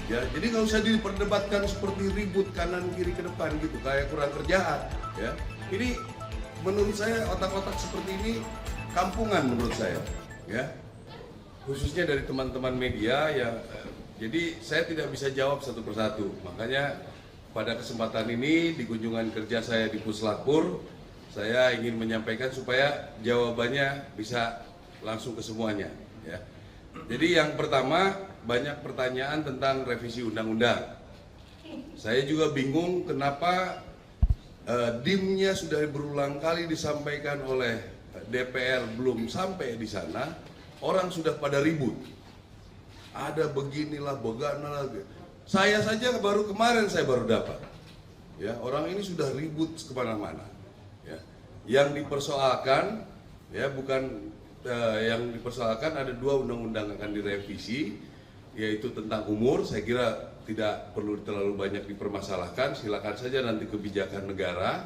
Ya, jadi nggak usah diperdebatkan seperti ribut kanan kiri ke depan gitu, kayak kurang kerjaan. Ya, ini menurut saya otak-otak seperti ini kampungan menurut saya. Ya, khususnya dari teman-teman media ya. Jadi saya tidak bisa jawab satu persatu. Makanya pada kesempatan ini di kunjungan kerja saya di Puslapor, saya ingin menyampaikan supaya jawabannya bisa langsung ke semuanya. Ya. Jadi yang pertama, banyak pertanyaan tentang revisi undang-undang. Saya juga bingung kenapa DIM-nya sudah berulang kali disampaikan oleh DPR belum sampai di sana, orang sudah pada ribut. Ada beginilah, begana lagi. Saya saja baru kemarin saya baru dapat. Ya, orang ini sudah ribut kemana-mana. Ya. Yang dipersoalkan, ya bukan yang dipersoalkan ada 2 undang-undang akan direvisi, yaitu tentang umur. Saya kira tidak perlu terlalu banyak dipermasalahkan. Silakan saja nanti kebijakan negara,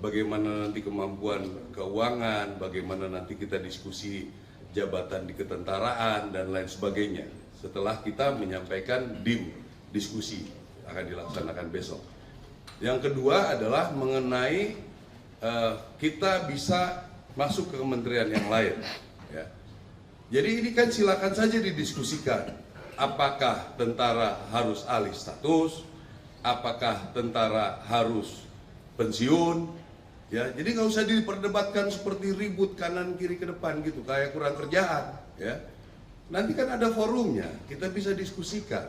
bagaimana nanti kemampuan keuangan, bagaimana nanti kita diskusi jabatan di ketentaraan dan lain sebagainya. Setelah kita menyampaikan DIM, diskusi akan dilaksanakan besok. Yang kedua adalah mengenai kita bisa masuk ke kementerian yang lain. Ya. Jadi ini kan silakan saja didiskusikan. Apakah tentara harus alih status? Apakah tentara harus pensiun? Ya, jadi nggak usah diperdebatkan seperti ribut kanan kiri ke depan gitu, kayak kurang kerjaan. Ya, nanti kan ada forumnya, kita bisa diskusikan.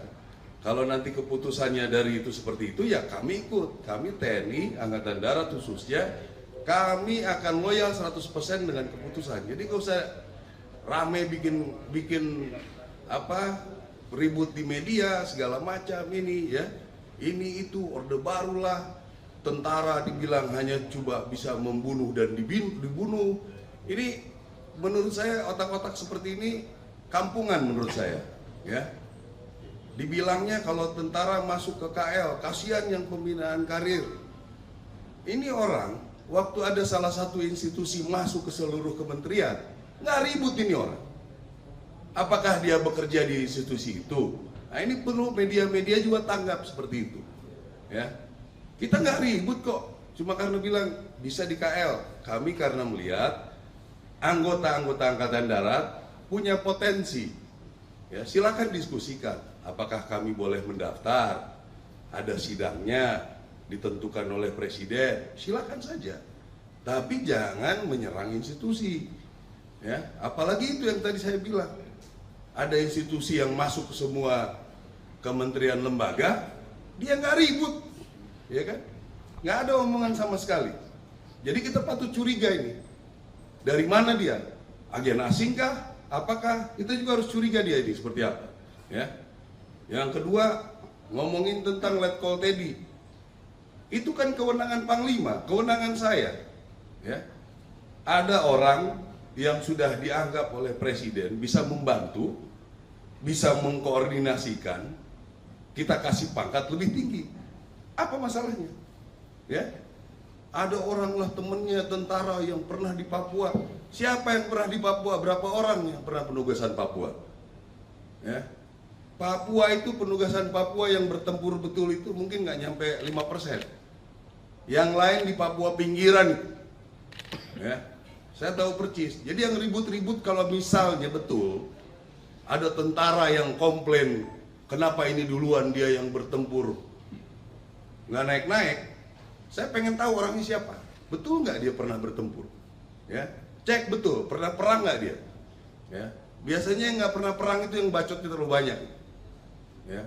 Kalau nanti keputusannya dari itu seperti itu, ya kami ikut. Kami TNI, Angkatan Darat khususnya, kami akan loyal 100% dengan keputusan. Jadi nggak usah rame bikin ribut di media segala macam ini ya. Ini itu orde barulah, tentara dibilang hanya coba bisa membunuh dan dibunuh. Ini menurut saya otak-otak seperti ini kampungan menurut saya ya. Dibilangnya kalau tentara masuk ke KL, kasihan yang pembinaan karir. Ini orang waktu ada salah satu institusi masuk ke seluruh kementerian, nggak ribut ini orang. Apakah dia bekerja di institusi itu? Nah ini perlu media-media juga tanggap seperti itu. Ya, kita nggak ribut kok, cuma karena bilang bisa di KL. Kami karena melihat anggota-anggota Angkatan Darat punya potensi. Ya, silakan diskusikan. Apakah kami boleh mendaftar? Ada sidangnya, ditentukan oleh presiden, silakan saja. Tapi jangan menyerang institusi. Ya, apalagi itu yang tadi saya bilang. Ada institusi yang masuk ke semua kementerian lembaga, dia nggak ribut, ya kan? Nggak ada omongan sama sekali. Jadi kita patut curiga ini. Dari mana dia? Agen asing kah? Apakah? Kita juga harus curiga dia ini seperti apa. Ya. Yang kedua, ngomongin tentang Letkol Teddy. Itu kan kewenangan Panglima, kewenangan saya. Ya. Ada orang yang sudah dianggap oleh Presiden bisa membantu, bisa mengkoordinasikan, kita kasih pangkat lebih tinggi. Apa masalahnya? Ya. Ada orang lah temennya tentara yang pernah di Papua. Siapa yang pernah di Papua? Berapa orang yang pernah penugasan Papua? Ya. Papua itu penugasan Papua yang bertempur betul itu mungkin nggak nyampe 5%. Yang lain di Papua pinggiran itu. Ya. Saya tahu percis. Jadi yang ribut-ribut kalau misalnya betul ada tentara yang komplain, kenapa ini duluan dia yang bertempur nggak naik-naik. Saya pengen tahu orangnya siapa. Betul nggak dia pernah bertempur? Ya, cek betul. Pernah perang nggak dia? Ya, biasanya yang nggak pernah perang itu yang bacotnya terlalu banyak. Ya,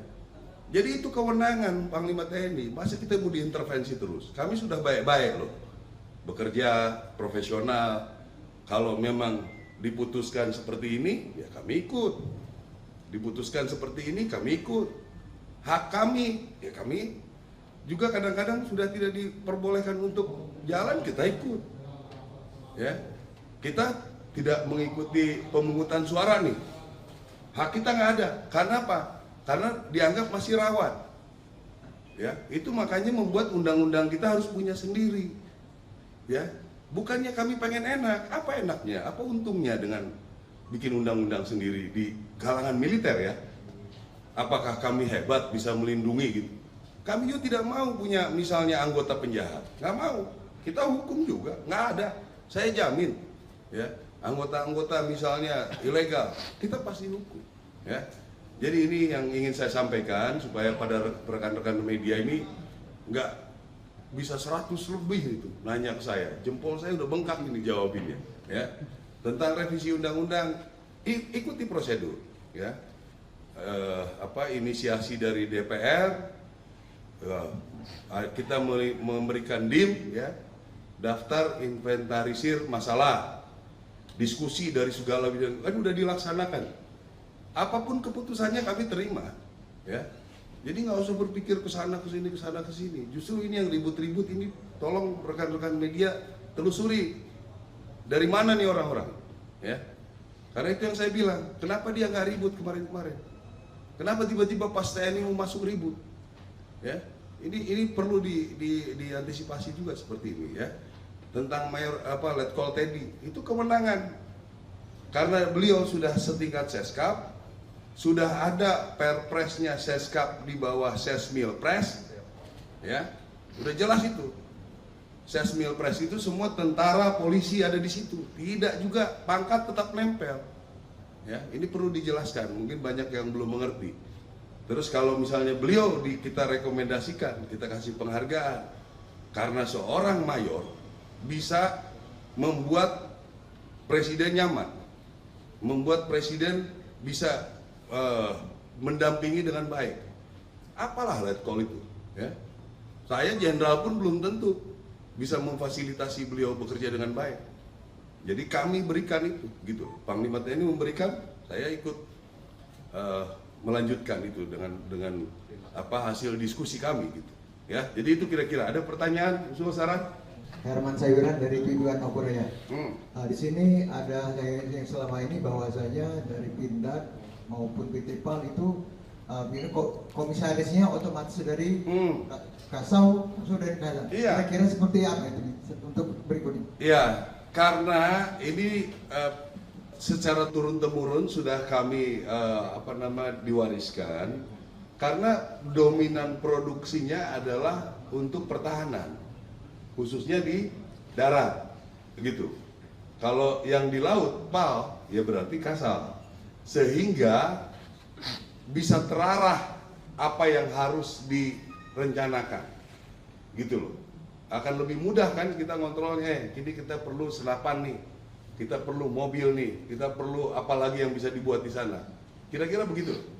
jadi itu kewenangan Panglima TNI. Masa kita mau diintervensi terus? Kami sudah baik-baik loh, bekerja profesional. Kalau memang diputuskan seperti ini, ya kami ikut. Diputuskan seperti ini, kami ikut. Hak kami, ya kami juga kadang-kadang sudah tidak diperbolehkan untuk jalan, kita ikut. Ya, kita tidak mengikuti pemungutan suara nih. Hak kita nggak ada. Karena apa? Karena dianggap masih rawan. Ya, itu makanya membuat undang-undang kita harus punya sendiri. Ya, bukannya kami pengen enak. Apa enaknya? Apa untungnya dengan bikin undang-undang sendiri di kalangan militer ya? Apakah kami hebat bisa melindungi gitu? Kami juga tidak mau punya misalnya anggota penjahat, nggak mau. Kita hukum juga, nggak ada. Saya jamin, ya anggota-anggota misalnya ilegal, kita pasti hukum. Ya, jadi ini yang ingin saya sampaikan supaya pada rekan-rekan media ini nggak bisa 100 lebih itu nanya ke saya. Jempol saya udah bengkak ini jawabinnya. Ya, tentang revisi undang-undang, ikuti prosedur. Ya, inisiasi dari DPR. Kita memberikan DIM, ya, daftar inventarisir masalah, diskusi dari segala bidang, kan udah dilaksanakan. Apapun keputusannya kami terima, ya. Jadi nggak usah berpikir kesana kesini kesana kesini. Justru ini yang ribut-ribut ini, tolong rekan-rekan media telusuri dari mana nih orang-orang, ya. Karena itu yang saya bilang, kenapa dia nggak ribut kemarin-kemarin? Kenapa tiba-tiba pas TNI mau masuk ribut? Ya, ini perlu diantisipasi juga seperti ini, ya. Tentang Letkol Teddy itu kewenangan, karena beliau sudah setingkat Seskap, sudah ada perpresnya Seskap di bawah Sesmilpres, ya, udah jelas itu. Sesmilpres itu semua tentara, polisi ada di situ, tidak juga pangkat tetap nempel, ya. Ini perlu dijelaskan, mungkin banyak yang belum mengerti. Terus kalau misalnya beliau kita rekomendasikan, kita kasih penghargaan, karena seorang mayor bisa membuat presiden nyaman, membuat presiden bisa mendampingi dengan baik. Apalah Letkol itu, ya. Saya jenderal pun belum tentu bisa memfasilitasi beliau bekerja dengan baik. Jadi kami berikan itu, gitu. Panglima TNI memberikan, saya ikut melanjutkan itu dengan hasil diskusi kami, gitu, ya. Jadi itu kira-kira. Ada pertanyaan, usul, saran? Herman Sayuran dari Pindad Korea. Di sini ada yang selama ini bahwasanya dari Pindad maupun PT PAL itu komisarisnya otomatis dari Kasau, dari Kasau. Iya. Kira-kira seperti apa itu untuk berikutnya? Iya, karena ini secara turun-temurun sudah kami diwariskan, karena dominan produksinya adalah untuk pertahanan, khususnya di darat, begitu. Kalau yang di laut, PAL, ya berarti Kasal, sehingga bisa terarah apa yang harus direncanakan, gitu loh. Akan lebih mudah kan kita ngontrolnya. Ini kita perlu senapan nih, kita perlu mobil nih, kita perlu apa lagi yang bisa dibuat di sana. Kira-kira begitu.